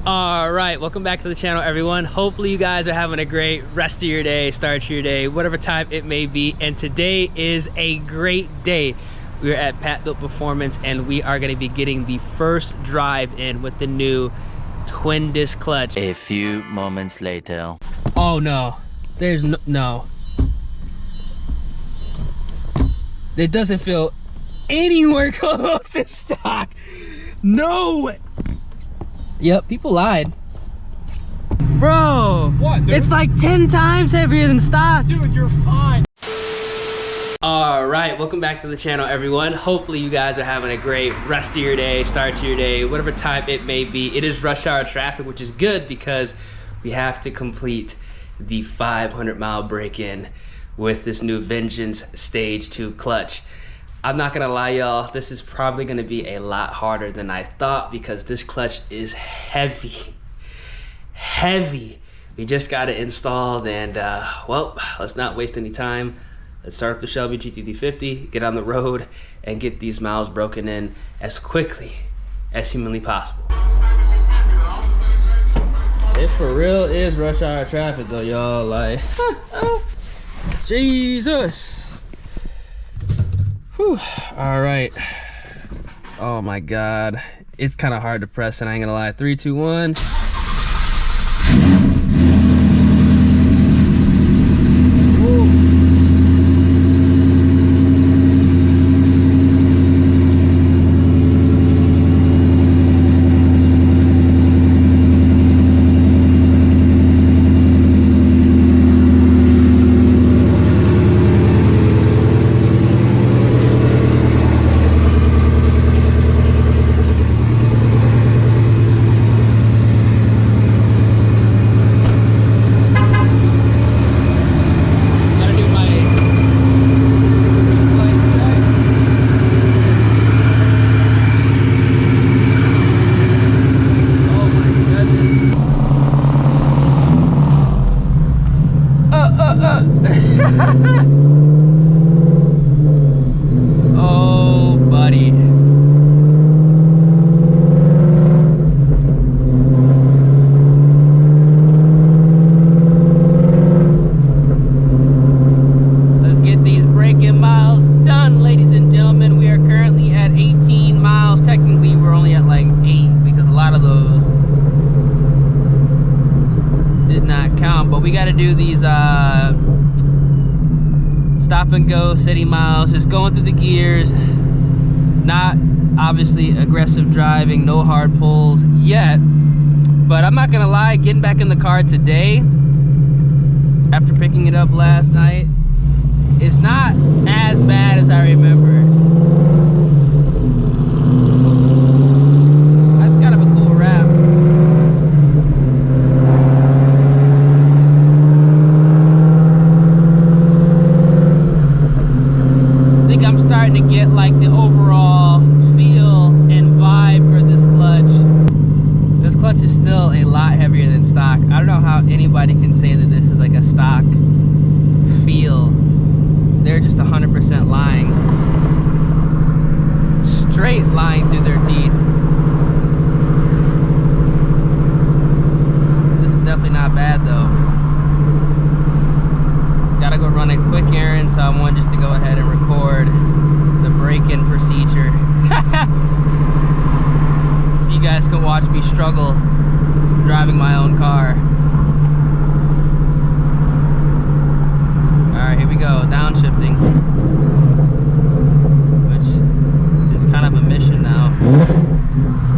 All right, welcome back to the channel, everyone. Hopefully you guys are having a great rest of your day, start to your day, whatever time it may be. And today is a great day. We're at Pat Built Performance and we are gonna be getting the first drive in with the new twin disc clutch. A few moments later. Oh no, there's no. It doesn't feel anywhere close to stock. No. Yep, people lied. Bro, what, dude? It's like 10 times heavier than stock. Dude, you're fine. All right, welcome back to the channel, everyone. Hopefully you guys are having a great rest of your day, start to your day, whatever time it may be. It is rush hour traffic, which is good because we have to complete the 500-mile break-in with this new Vengeance Stage 2 clutch. I'm not gonna lie, y'all, this is probably gonna be a lot harder than I thought because this clutch is heavy. We just got it installed and well, let's not waste any time. Let's start up the Shelby GT350, get on the road, and get these miles broken in as quickly as humanly possible. It for real is rush hour traffic though, y'all, like, Jesus. Whew. All right. Oh my God. It's kind of hard to press and I ain't gonna lie. 3, 2, 1. Oh, buddy. Let's get these break-in miles done, ladies and gentlemen. We are currently at 18 miles. Technically, we're only at like 8 because a lot of those did not count, but we got to do these stop and go city miles, just going through the gears, not obviously aggressive driving, no hard pulls yet. But I'm not gonna lie, getting back in the car today after picking it up last night is not as bad as I remember. That's kind of a cool wrap. Starting to get like the overall feel and vibe for this clutch. This clutch is still a lot heavier than stock. I don't know how anybody can say that this is like a stock feel. They're just 100% lying. Straight lying through their teeth. This is definitely not bad though. Gotta go run a quick errand, so I wanted just to go ahead and record the break-in procedure. So you guys can watch me struggle driving my own car. Alright, here we go, downshifting. Which is kind of a mission now.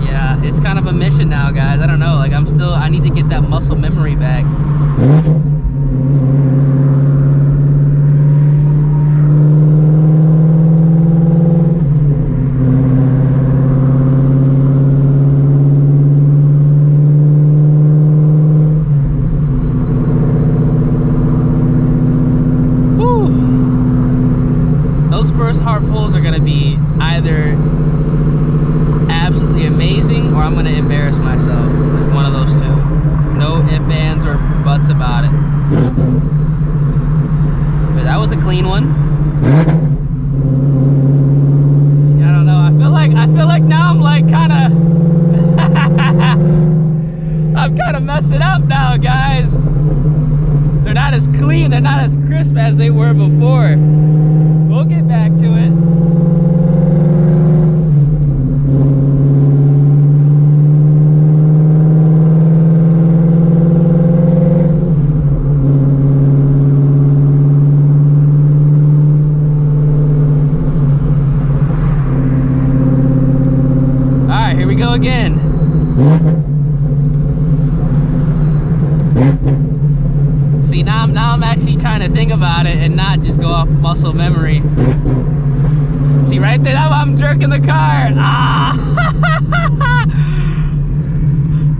Yeah, it's kind of a mission now, guys. I don't know, like I need to get that muscle memory back. Hard pulls are gonna be either absolutely amazing or I'm gonna embarrass myself. Like one of those two. No ifs, ands, or buts about it. But that was a clean one. See, I don't know. I feel like now I'm like kind of busted up now, guys. They're not as clean, they're not as crisp as they were before. We'll get back to it. Alright, here we go again. See, now I'm actually trying to think about it and not just go off muscle memory. See, right there, I'm jerking the car. Ah!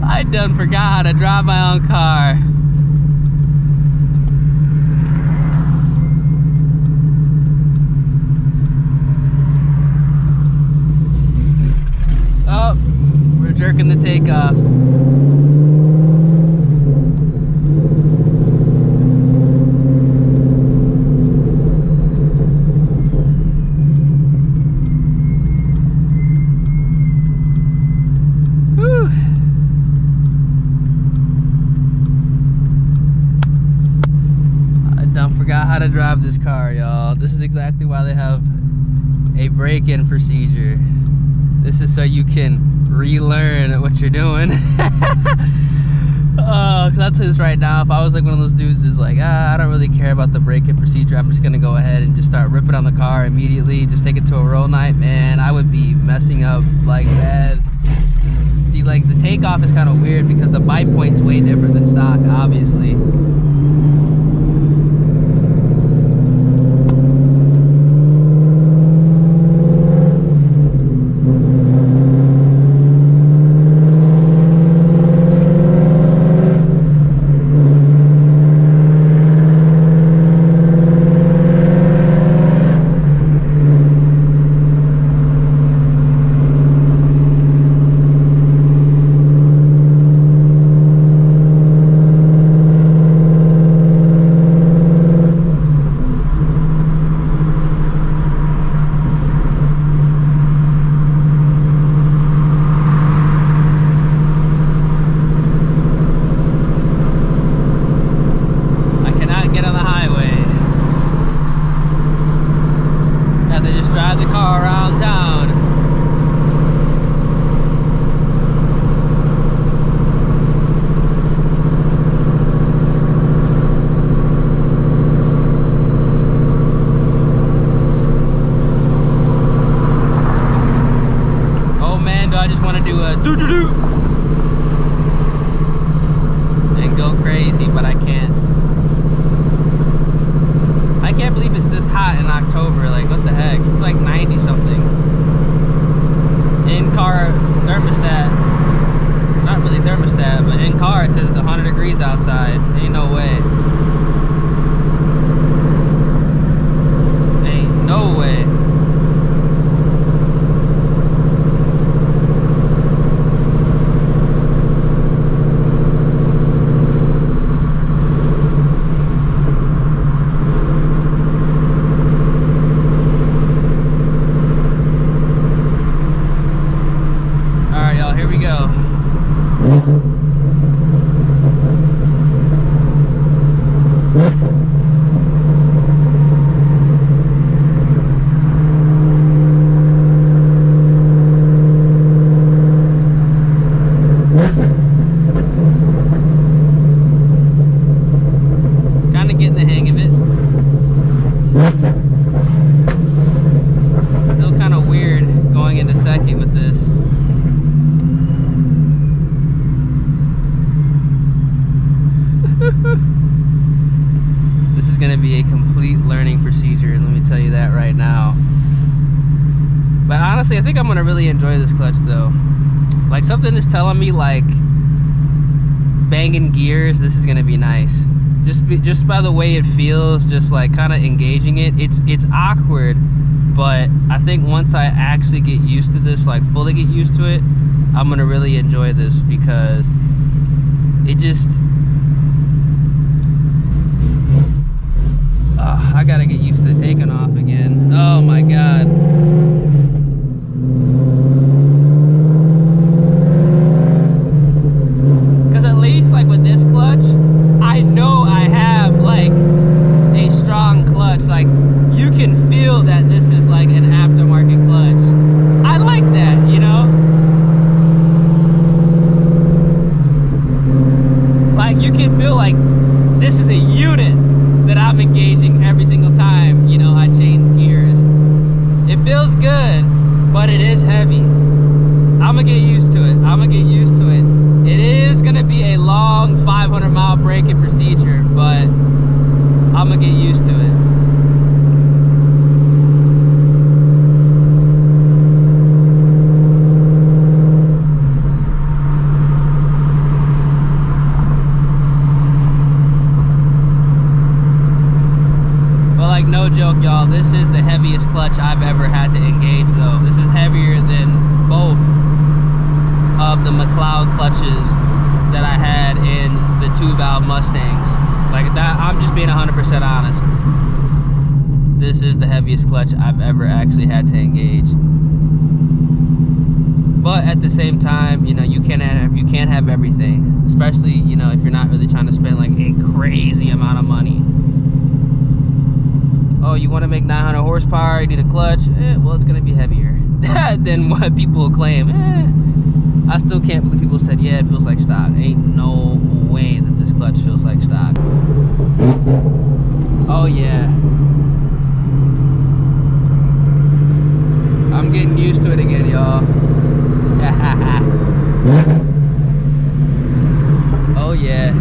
I done forgot how to drive my own car. Oh, we're jerking the takeoff. Forgot how to drive this car, y'all. This is exactly why they have a break-in procedure. This is so you can relearn what you're doing. I'll tell you this right now, if I was like one of those dudes who's like, I don't really care about the break-in procedure, I'm just gonna go ahead and just start ripping on the car immediately, just take it to a roll night, man, I would be messing up like bad. See, like the takeoff is kind of weird because the bite point's way different than stock, obviously. And go crazy, but I can't. I can't believe it's this hot in October. Like, what the heck? It's like 90 something. In-car thermostat, not really thermostat, but in-car it says it's 100 degrees outside. Ain't no way. Ain't no way. Kind of getting the hang of it. It's still kind of weird going into second with this. This is going to be a complete learning procedure, let me tell you that right now. But honestly, I think I'm going to really enjoy this clutch though. Like, something is telling me, like, banging gears, this is going to be nice. Just by the way it feels, just like kind of engaging it. It's awkward, but I think once I actually get used to this, like fully get used to it, I'm going to really enjoy this because it just... I gotta get used to taking off again. Oh my god. Because at least like with braking procedure, but I'm gonna get used to it. But like, no joke, y'all, this is the heaviest clutch I've ever had to engage though. This is heavier than both of the McLeod clutches that I had in the 2-valve Mustangs. Like that, I'm just being 100% honest. This is the heaviest clutch I've ever actually had to engage. But at the same time, you know, you can't have everything, especially, you know, if you're not really trying to spend like a crazy amount of money. Oh, you want to make 900 horsepower, you need a clutch? Well, it's gonna be heavier than what people claim. I still can't believe people said, yeah, it feels like stock. Ain't no way that this clutch feels like stock. Oh yeah. I'm getting used to it again, y'all. Oh yeah.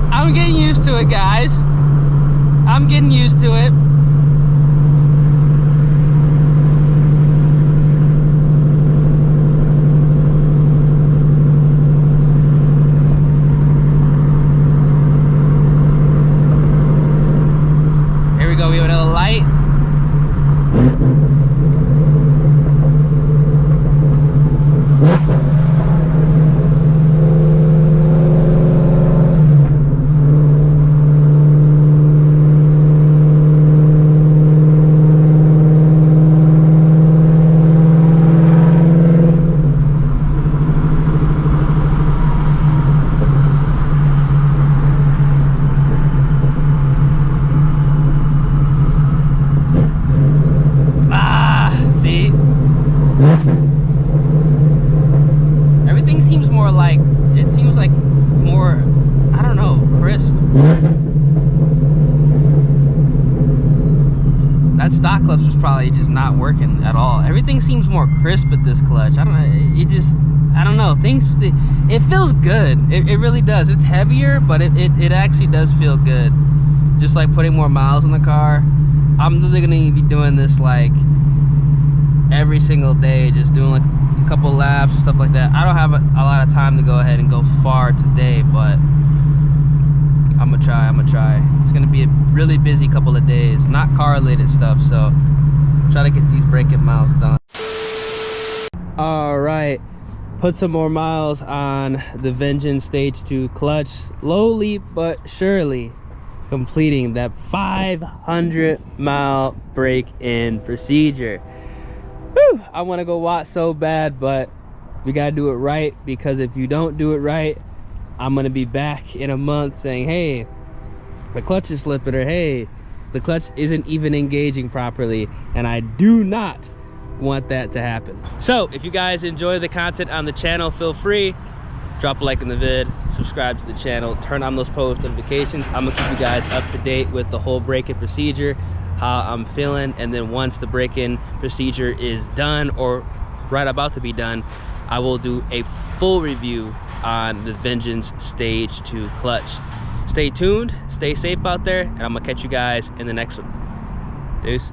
I'm getting used to it, guys. I'm getting used to it. Here we go, we have another light. Everything seems more like, it seems like more, I don't know, crisp. That stock clutch was probably just not working at all. Everything seems more crisp with this clutch. I don't know, it just, I don't know, it feels good. It really does. It's heavier, but it actually does feel good. Just like putting more miles in the car. I'm literally gonna be doing this like every single day, just doing like a couple laps and stuff like that. I don't have a lot of time to go ahead and go far today, but I'm gonna try. It's gonna be a really busy couple of days, not car related stuff, so try to get these braking miles done. All right, put some more miles on the Vengeance Stage 2 clutch, slowly but surely completing that 500-mile break-in procedure. Whew, I want to go watch so bad, but we gotta do it right, because if you don't do it right, I'm gonna be back in a month saying, hey, the clutch is slipping, or hey, the clutch isn't even engaging properly, and I do not want that to happen. So if you guys enjoy the content on the channel, feel free, drop a like in the vid, subscribe to the channel, turn on those post notifications. I'm gonna keep you guys up to date with the whole break-in procedure, how I'm feeling, and then once the break-in procedure is done or right about to be done, I will do a full review on the Vengeance Stage 2 clutch. Stay tuned, stay safe out there, and I'm gonna catch you guys in the next one. Deuces.